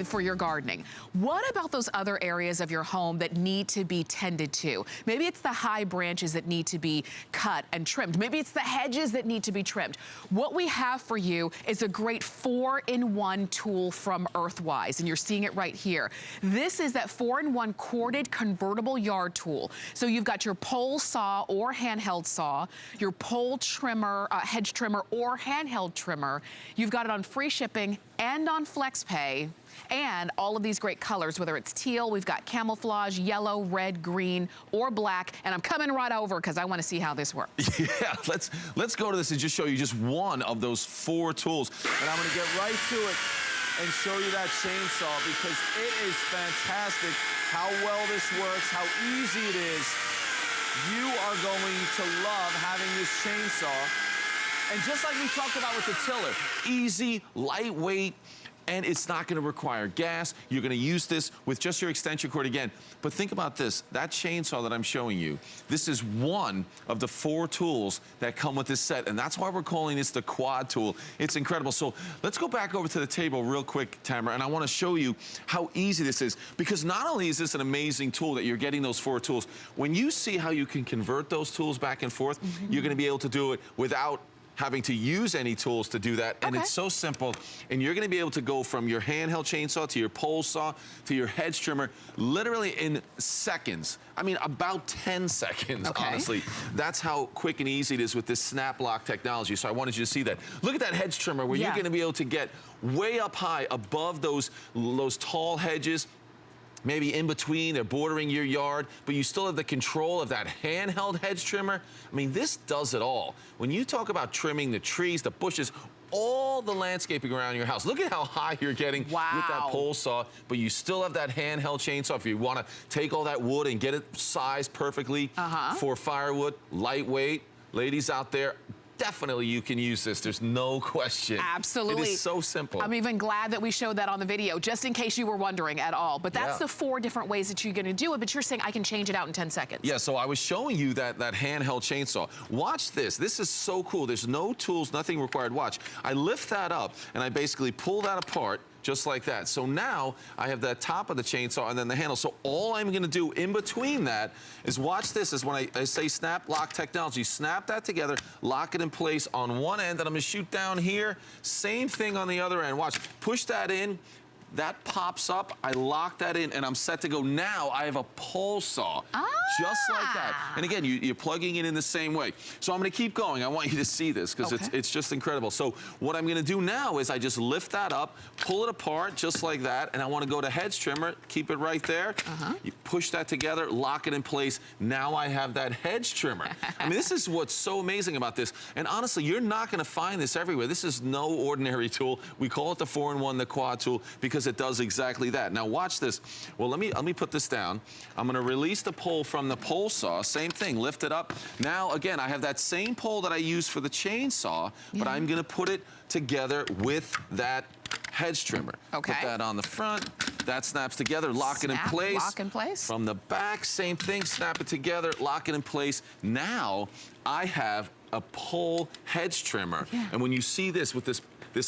for your gardening. What about those other areas of your home that need to be tended to? Maybe it's the high branches that need to be cut and trimmed. Maybe it's the hedges that need to be trimmed. What we have for you is a great 4-in-1 tool from EARTHWISE, and you're seeing it right here. This is that 4-in-1 corded convertible yard tool. So you've got your pole saw or handheld saw, your pole trimmer, hedge trimmer or handheld trimmer. You've got it on free shipping and on FlexPay. And all of these great colors, whether it's teal, we've got camouflage, yellow, red, green, or black. And I'm coming right over because I want to see how this works. Yeah, let's go to this and just show you just one of those 4 tools. And I'm going to get right to it and show you that chainsaw because it is fantastic how well this works, how easy it is. You are going to love having this chainsaw. And just like we talked about with the tiller, easy, lightweight, and it's not gonna require gas. You're gonna use this with just your extension cord again. But think about this, that chainsaw that I'm showing you, this is one of the 4 tools that come with this set, and that's why we're calling this the quad tool. It's incredible. So let's go back over to the table real quick, Tamara, and I wanna show you how easy this is, because not only is this an amazing tool that you're getting those 4 tools, when you see how you can convert those tools back and forth, you're gonna be able to do it without having to use any tools to do that. And it's so simple. And you're gonna be able to go from your handheld chainsaw to your pole saw to your hedge trimmer literally in seconds. I mean, about 10 seconds, honestly. That's how quick and easy it is with this snap lock technology. So I wanted you to see that. Look at that hedge trimmer where you're gonna be able to get way up high above those tall hedges, maybe in between or bordering your yard, but you still have the control of that handheld hedge trimmer. I mean, this does it all. When you talk about trimming the trees, the bushes, all the landscaping around your house, look at how high you're getting with that pole saw, but you still have that handheld chainsaw. If you want to take all that wood and get it sized perfectly for firewood, lightweight, ladies out there, definitely you can use this. There's no question. Absolutely. It is so simple. I'm even glad that we showed that on the video, just in case you were wondering at all. But that's the 4 different ways that you're going to do it. But you're saying I can change it out in 10 seconds. Yeah, so I was showing you that handheld chainsaw. Watch this. This is so cool. There's no tools, nothing required. Watch. I lift that up, and I basically pull that apart, just like that. So now I have the top of the chainsaw and then the handle. So all I'm gonna do in between that is watch this, is when I say snap lock technology, snap that together, lock it in place on one end, and I'm gonna shoot down here. Same thing on the other end. Watch, push that in. That pops up, I lock that in, and I'm set to go. Now I have a pole saw, just like that. And again, you're plugging it in the same way. So I'm gonna keep going. I want you to see this, because it's just incredible. So what I'm gonna do now is I just lift that up, pull it apart, just like that, and I wanna go to hedge trimmer, keep it right there. You push that together, lock it in place. Now I have that hedge trimmer. I mean, this is what's so amazing about this. And honestly, you're not gonna find this everywhere. This is no ordinary tool. We call it the 4-in-1, the quad tool, because it does exactly that. Now watch this. Well, let me put this down. I'm gonna release the pole from the pole saw. Same thing, lift it up. Now again, I have that same pole that I used for the chainsaw, but I'm gonna put it together with that hedge trimmer. Put that on the front. That snaps together, lock it in place. Lock in place. From the back, same thing, snap it together, lock it in place. Now I have a pole hedge trimmer. And when you see this with this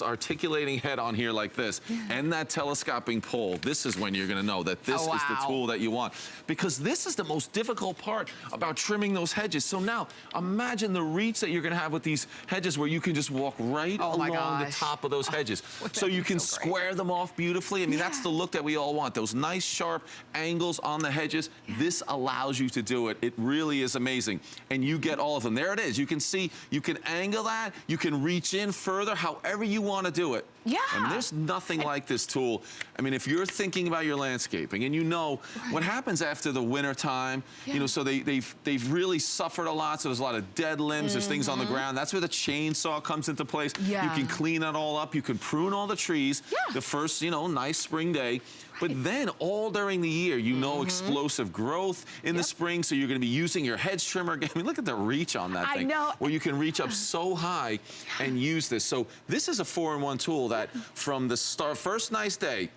articulating head on here like this, and that telescoping pole, this is when you're gonna know that this is the tool that you want. Because this is the most difficult part about trimming those hedges. So now, imagine the reach that you're gonna have with these hedges where you can just walk right along the top of those hedges. So you can square them off beautifully. I mean, that's the look that we all want. Those nice sharp angles on the hedges. This allows you to do it. It really is amazing. And you get all of them. There it is. You can see, you can angle that, you can reach in further, however you want to do it. And there's nothing like this tool. I mean, if you're thinking about your landscaping and you know what happens after the winter time, you know, so they've really suffered a lot. So there's a lot of dead limbs, there's things on the ground. That's where the chainsaw comes into place. You can clean it all up. You can prune all the trees the first, you know, nice spring day. But then all during the year, you know, explosive growth in the spring. So you're going to be using your hedge trimmer. I mean, look at the reach on that thing. I know. Where you can reach up so high and use this. So this is a 4-in-1 tool that from the first nice day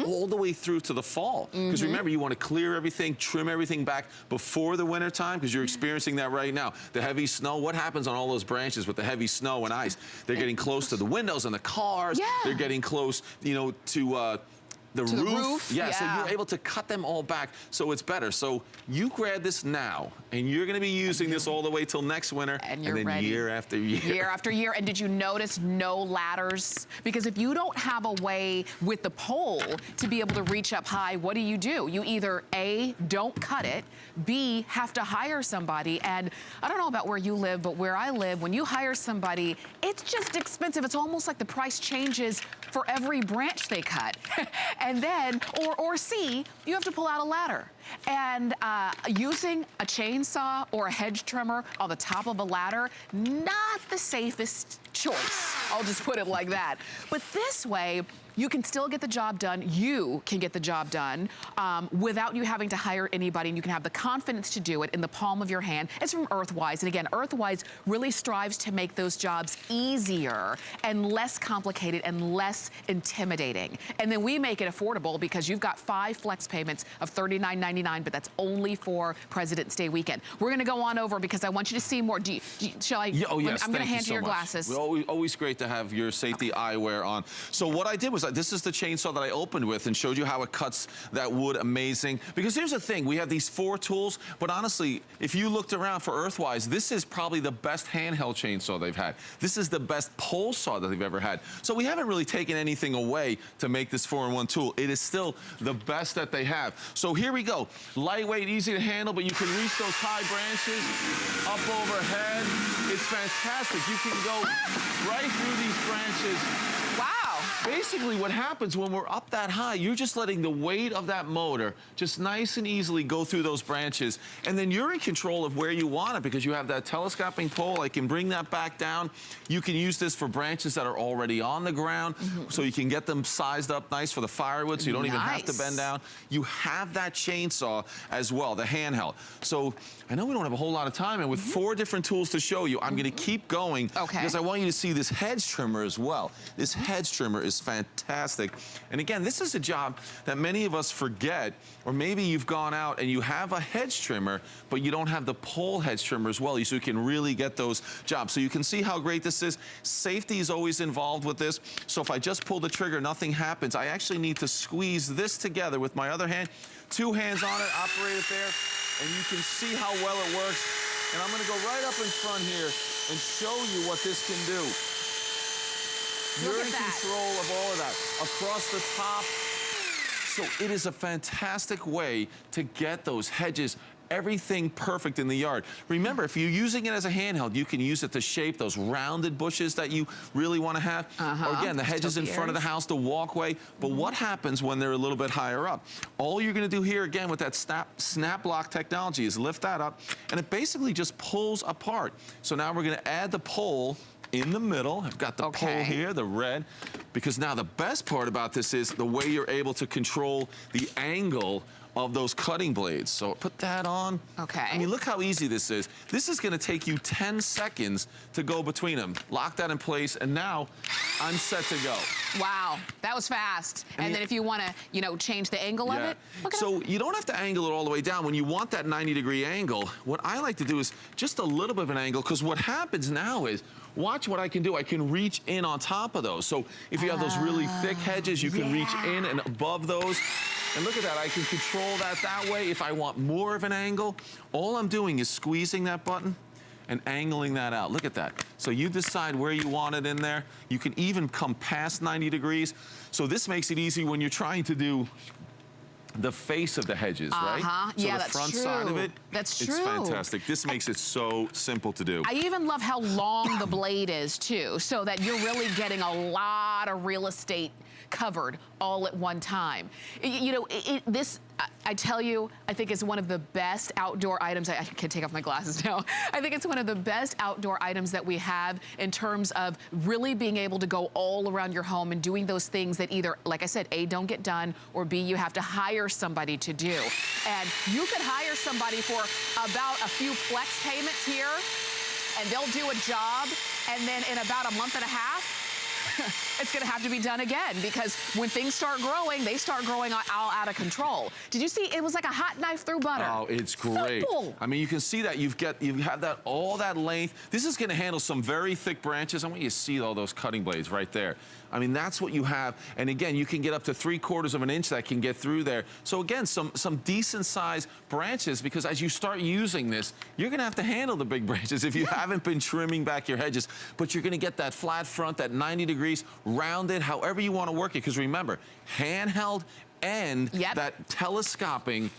all the way through to the fall. Because remember, you want to clear everything, trim everything back before the winter time, because you're experiencing that right now. The heavy snow, what happens on all those branches with the heavy snow and ice? They're getting close to the windows and the cars. They're getting close, you know, to the to roof. The roof. Yeah, so you're able to cut them all back, so it's better. So you grab this now, and you're gonna be using this all the way till next winter, and you're then ready. year after year. Year after year. And did you notice no ladders? Because if you don't have a way with the pole to be able to reach up high, what do? You either A, don't cut it, B, have to hire somebody. And I don't know about where you live, but where I live, when you hire somebody, it's just expensive. It's almost like the price changes for every branch they cut. And then, or C, you have to pull out a ladder. And using a chainsaw or a hedge trimmer on the top of a ladder, not the safest choice. I'll just put it like that. But this way, you can still get the job done. You can get the job done without you having to hire anybody, and you can have the confidence to do it in the palm of your hand. It's from EARTHWISE, and again, EARTHWISE really strives to make those jobs easier and less complicated and less intimidating. And then we make it affordable because you've got 5 flex payments of $39.99, but that's only for President's Day weekend. We're gonna go on over because I want you to see more. Shall I? Yeah, oh yes, I'm gonna hand you your much. glasses. Always great to have your safety eyewear on. So what I did was, this is the chainsaw that I opened with and showed you how it cuts that wood amazing. Because here's the thing, we have these 4 tools, but honestly, if you looked around for EARTHWISE, this is probably the best handheld chainsaw they've had. This is the best pole saw that they've ever had. So we haven't really taken anything away to make this 4-in-1 tool. It is still the best that they have. So here we go. Lightweight, easy to handle, but you can reach those high branches up overhead. It's fantastic. You can go right through these branches. Wow. Basically what happens when we're up that high, you're just letting the weight of that motor just nice and easily go through those branches, and then you're in control of where you want it because you have that telescoping pole. I can bring that back down. You can use this for branches that are already on the ground, so you can get them sized up nice for the firewood, so you don't even have to bend down. You have that chainsaw as well, the handheld. So I know we don't have a whole lot of time, and with 4 different tools to show you, I'm gonna keep going because I want you to see this hedge trimmer as well. This hedge trimmer is fantastic. And again, this is a job that many of us forget, or maybe you've gone out and you have a hedge trimmer, but you don't have the pole hedge trimmer as well, so you can really get those jobs. So you can see how great this is. Safety is always involved with this. So if I just pull the trigger, nothing happens. I actually need to squeeze this together with my other hand. 2 hands on it, operate it there, and you can see how well it works. And I'm gonna go right up in front here and show you what this can do. You're in control of all of that. Across the top. So it is a fantastic way to get those hedges, everything perfect in the yard. Remember, if you're using it as a handheld, you can use it to shape those rounded bushes that you really want to have. Or again, the hedges in front of the house, the walkway. But what happens when they're a little bit higher up? All you're going to do here, again, with that snap lock technology is lift that up, and it basically just pulls apart. So now we're going to add the pole in the middle. I've got the pole here, the red, because now the best part about this is the way you're able to control the angle of those cutting blades. So put that on. I mean, look how easy this is. This is gonna take you 10 seconds to go between them. Lock that in place, and now I'm set to go. Wow, that was fast. And then if you wanna, you know, change the angle of it. So you don't have to angle it all the way down. When you want that 90-degree angle, what I like to do is just a little bit of an angle, because what happens now is, watch what I can do. I can reach in on top of those. So if you have those really thick hedges, you can reach in and above those. And look at that, I can control that way. If I want more of an angle, all I'm doing is squeezing that button and angling that out. Look at that. So you decide where you want it in there. You can even come past 90 degrees. So this makes it easy when you're trying to do the face of the hedges, right? So the front side of it, it's fantastic. This makes it so simple to do. I even love how long the blade is too, so that you're really getting a lot of real estate covered all at one time. You know, this, I tell you, I think it's one of the best outdoor items. I can take off my glasses now. I think it's one of the best outdoor items that we have in terms of really being able to go all around your home and doing those things that either, like I said, A, don't get done, or B, you have to hire somebody to do. And you could hire somebody for about a few flex payments here, and they'll do a job, and then in about a month and a half, it's gonna have to be done again, because when things start growing, they start growing all out of control. Did you see, it was like a hot knife through butter. Oh, it's great. Simple. I mean, you can see that you have that all that length. This is gonna handle some very thick branches. I want you to see all those cutting blades right there. I mean, that's what you have. And again, you can get up to 3/4 of an inch that can get through there. So again, some decent sized branches, because as you start using this, you're gonna have to handle the big branches if you haven't been trimming back your hedges. But you're gonna get that flat front, that 90 degrees, rounded, however you wanna work it. Because remember, handheld and that telescoping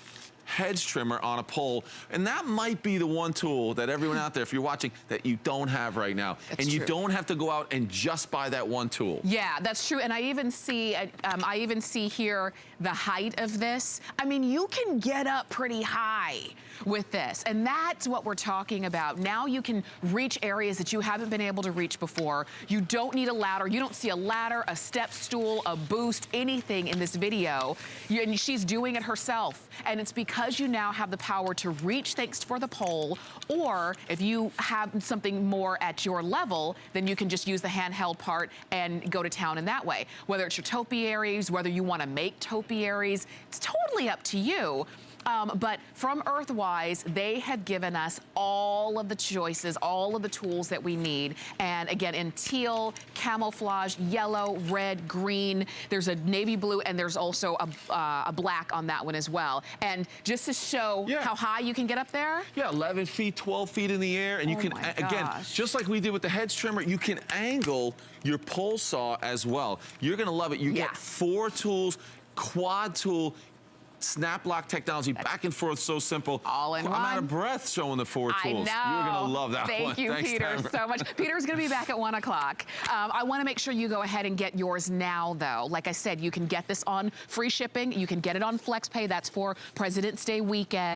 hedge trimmer on a pole, and that might be the one tool that everyone out there, if you're watching, that you don't have right now. That's and you true. don't have to go out and just buy that one tool. Yeah, that's true. And I even see here the height of this. I mean, you can get up pretty high with this, and that's what we're talking about. Now you can reach areas that you haven't been able to reach before. You don't need a ladder. You don't see a ladder, a step stool, a boost, anything in this video. And she's doing it herself, and it's because you now have the power to reach thanks for the pole, or if you have something more at your level, then you can just use the handheld part and go to town in that way. Whether it's your topiaries, whether you want to make topiaries, it's totally up to you. But from Earthwise, they have given us all of the choices, all of the tools that we need. And again, in teal, camouflage, yellow, red, green, there's a navy blue, and there's also a black on that one as well. And just to show how high you can get up there. Yeah, 11 feet, 12 feet in the air. And you can, again, just like we did with the hedge trimmer, you can angle your pole saw as well. You're gonna love it. You get 4 tools, quad tool, snap lock technology, back and forth, so simple. All in one. I'm out of breath showing the 4 tools. I know. You're gonna love that one. Thank you, Thanks, Peter, Tamara. so much. Peter's gonna be back at 1 o'clock. I wanna make sure you go ahead and get yours now, though. Like I said, you can get this on free shipping. You can get it on FlexPay. That's for President's Day weekend.